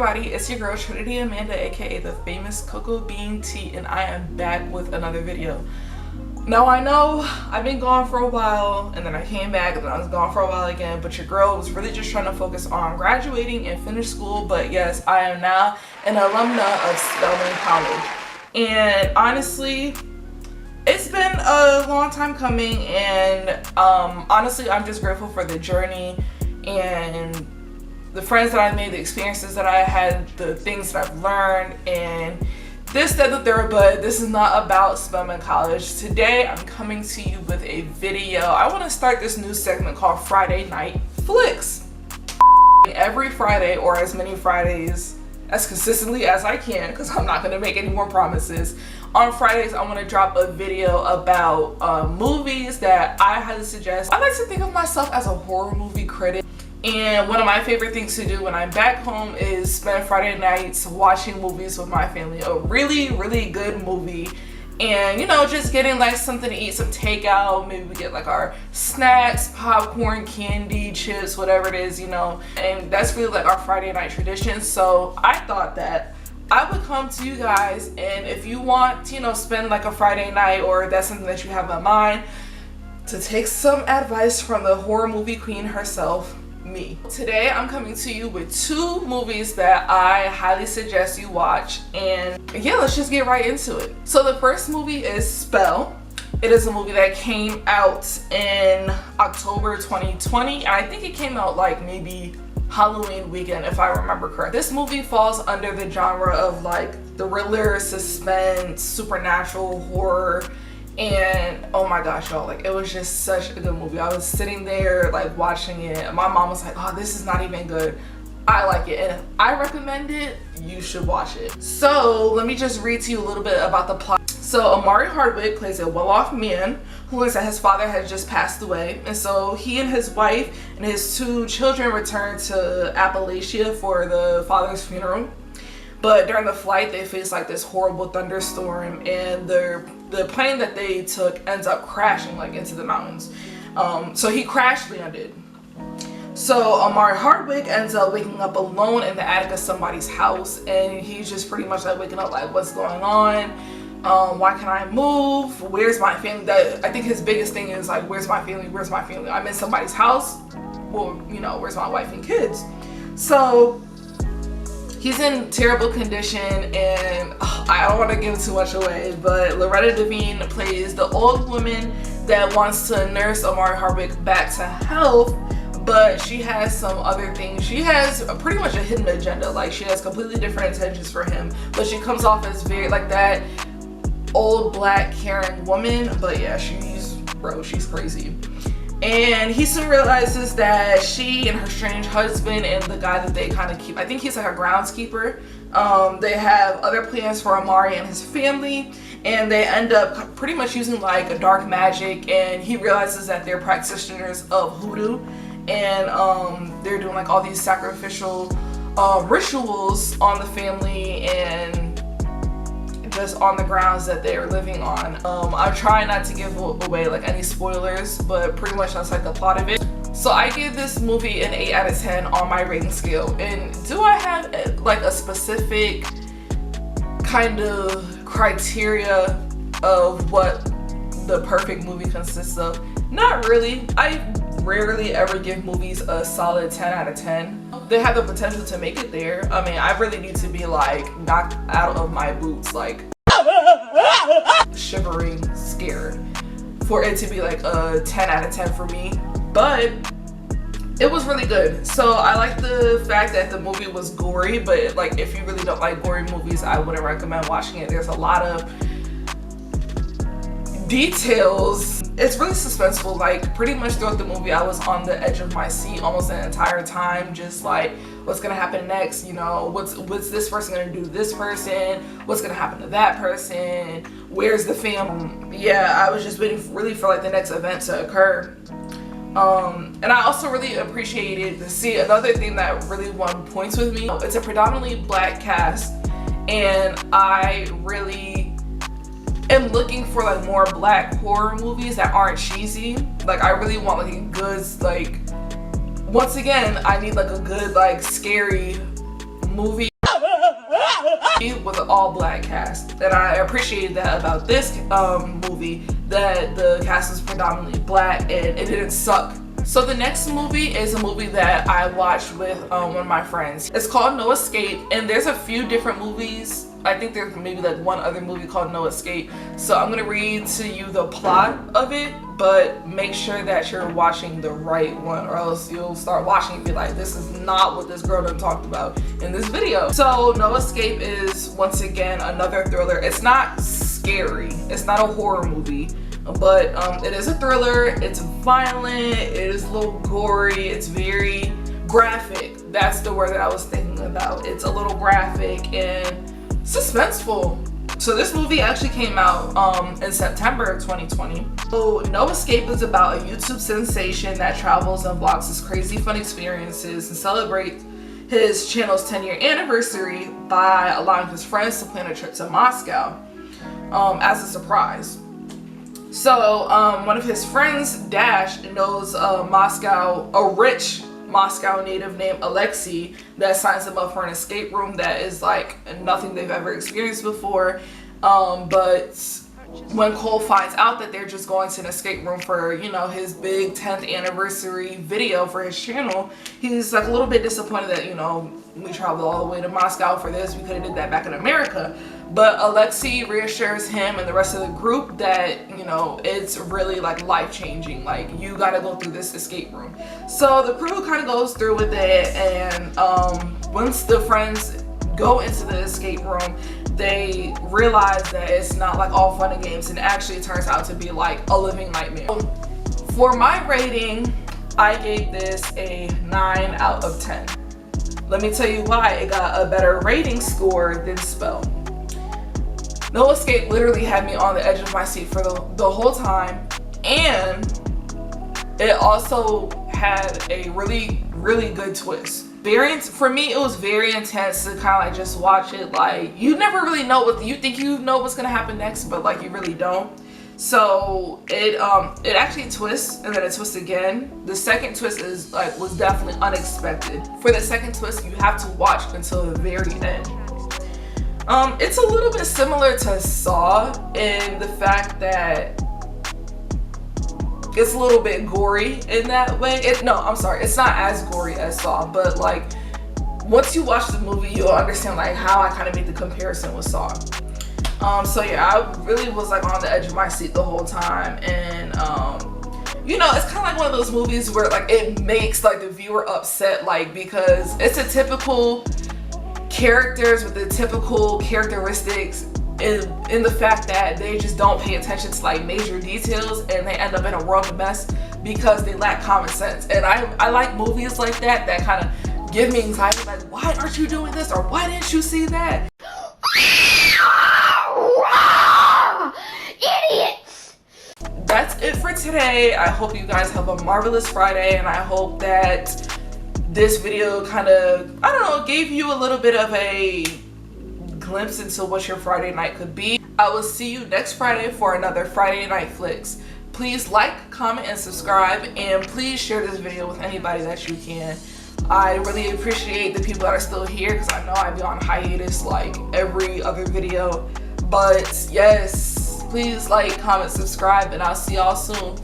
everybody, it's your girl Trinity Amanda, aka the famous Cocoa Bean Tea, and I am back with another video. Now I know I've been gone for a while, and then I came back, and then I was gone for a while again, but your girl was really just trying to focus on graduating and finish school. But yes, I am now an alumna of Spelman College, and honestly, it's been a long time coming, and honestly, I'm just grateful for the journey and the friends that I made, the experiences that I had, the things that I've learned, and this, that, the third. But this is not about Spelman College. Today, I'm coming to you with a video. I want to start this new segment called Friday Night Flicks. Every Friday, or as many Fridays as consistently as I can, because I'm not going to make any more promises. On Fridays, I want to drop a video about movies that I highly suggest. I like to think of myself as a horror movie critic. And one of my favorite things to do when I'm back home is spend Friday nights watching movies with my family. A really, really good movie. And, you know, just getting like something to eat, some takeout. Maybe we get like our snacks, popcorn, candy, chips, whatever it is, you know. And that's really like our Friday night tradition. So I thought that I would come to you guys, and if you want to, you know, spend like a Friday night, or that's something that you have in mind, to take some advice from the horror movie queen herself, me. Today I'm coming to you with two movies that I highly suggest you watch, and yeah, let's just get right into it. So the first movie is Spell. It is a movie that came out in October 2020, and I think it came out like maybe Halloween weekend if I remember correct. This movie falls under the genre of like thriller, suspense, supernatural horror. And oh my gosh, y'all, like it was just such a good movie. I was sitting there like watching it, and my mom was like, oh, this is not even good. I like it and I recommend it. You should watch it. So let me just read to you a little bit about the plot. So Omari Hardwick plays a well-off man who learns that his father has just passed away, and so he and his wife and his two children return to Appalachia for the father's funeral. But during the flight, they face like this horrible thunderstorm, and the plane that they took ends up crashing like into the mountains. So he crash landed. So Omari Hardwick ends up waking up alone in the attic of somebody's house, and he's just pretty much like waking up like, what's going on? Why can't I move? Where's my family? That I think his biggest thing is like, where's my family? Where's my family? I'm in somebody's house. Well, you know, where's my wife and kids? So he's in terrible condition, and I don't want to give too much away, but Loretta Devine plays the old woman that wants to nurse Omari Hardwick back to health, but she has some other things. She has pretty much a hidden agenda. Like, she has completely different intentions for him, but she comes off as very like that old black caring woman. But yeah, she's crazy. And he soon realizes that she and her strange husband and the guy that they kind of keep, I think he's like a groundskeeper, they have other plans for Omari and his family, and they end up pretty much using like a dark magic, and he realizes that they're practitioners of hoodoo, and they're doing like all these sacrificial rituals on the family, and just on the grounds that they are living on. I'm trying not to give away like any spoilers, but pretty much that's like the plot of it. So I give this movie an 8 out of 10 on my rating scale. And do I have like a specific kind of criteria of what the perfect movie consists of? Not really. I rarely ever give movies a solid 10 out of 10. They have the potential to make it there. I mean, I really need to be like knocked out of my boots, like shivering, scared, for it to be like a 10 out of 10 for me. But it was really good. So I like the fact that the movie was gory, but like if you really don't like gory movies, I wouldn't recommend watching it. There's a lot of details. It's really suspenseful. Like pretty much throughout the movie I was on the edge of my seat almost the entire time, just like what's gonna happen next, you know, what's this person gonna do to this person, what's gonna happen to that person, where's the family. Yeah, I was just waiting really for like the next event to occur. And I also really appreciated to see another thing that really won points with me. It's a predominantly black cast, and I really am looking for like more black horror movies that aren't cheesy. Like I really want like a good, like, once again, I need like a good like scary movie with an all-black cast, and I appreciated that about this movie, that the cast was predominantly black and it didn't suck. So the next movie is a movie that I watched with one of my friends. It's called No Escape, and there's a few different movies. I think there's maybe like one other movie called No Escape. So I'm gonna read to you the plot of it, but make sure that you're watching the right one, or else you'll start watching and be like, this is not what this girl done talked about in this video. So No Escape is, once again, another thriller. It's not scary, it's not a horror movie, but it is a thriller. It's violent, it is a little gory, it's very graphic. That's the word that I was thinking about. It's a little graphic and suspenseful. So this movie actually came out in September of 2020. So No Escape is about a YouTube sensation that travels and vlogs his crazy fun experiences and celebrates his channel's 10-year anniversary by allowing his friends to plan a trip to Moscow as a surprise. So one of his friends, Dash, knows a rich Moscow native named Alexei that signs him up for an escape room that is like nothing they've ever experienced before. But when Cole finds out that they're just going to an escape room for, you know, his big 10th anniversary video for his channel, he's like a little bit disappointed that, you know, we traveled all the way to Moscow for this. We could have did that back in America. But Alexei reassures him and the rest of the group that, you know, it's really like life-changing. Like, you gotta go through this escape room. So the crew kind of goes through with it, and once the friends go into the escape room, they realize that it's not like all fun and games, and actually it turns out to be like a living nightmare. For my rating, I gave this a 9 out of 10. Let me tell you why it got a better rating score than Spell. No Escape literally had me on the edge of my seat for the whole time, and it also had a really, really good twist. For me, it was very intense to kind of like just watch it. Like, you never really know what you think you know what's gonna happen next, but like you really don't. So it actually twists, and then it twists again. The second twist was definitely unexpected. For the second twist, you have to watch until the very end. It's a little bit similar to Saw in the fact that it's a little bit gory in that way. No, I'm sorry, it's not as gory as Saw, but like once you watch the movie, you'll understand like how I kind of made the comparison with Saw. So yeah, I really was like on the edge of my seat the whole time, and you know, it's kind of like one of those movies where like it makes like the viewer upset, like, because it's a typical characters with the typical characteristics in the fact that they just don't pay attention to like major details, and they end up in a world of mess because they lack common sense. And I like movies like that kind of give me anxiety, like, why aren't you doing this, or why didn't you see that? Idiots! That's it for today. I hope you guys have a marvelous Friday, and I hope that this video kind of, I don't know, gave you a little bit of a glimpse into what your Friday night could be. I will see you next Friday for another Friday Night Flicks. Please like, comment, and subscribe, and please share this video with anybody that you can. I really appreciate the people that are still here, because I know I'd be on hiatus like every other video. But yes, please like, comment, subscribe, and I'll see y'all soon.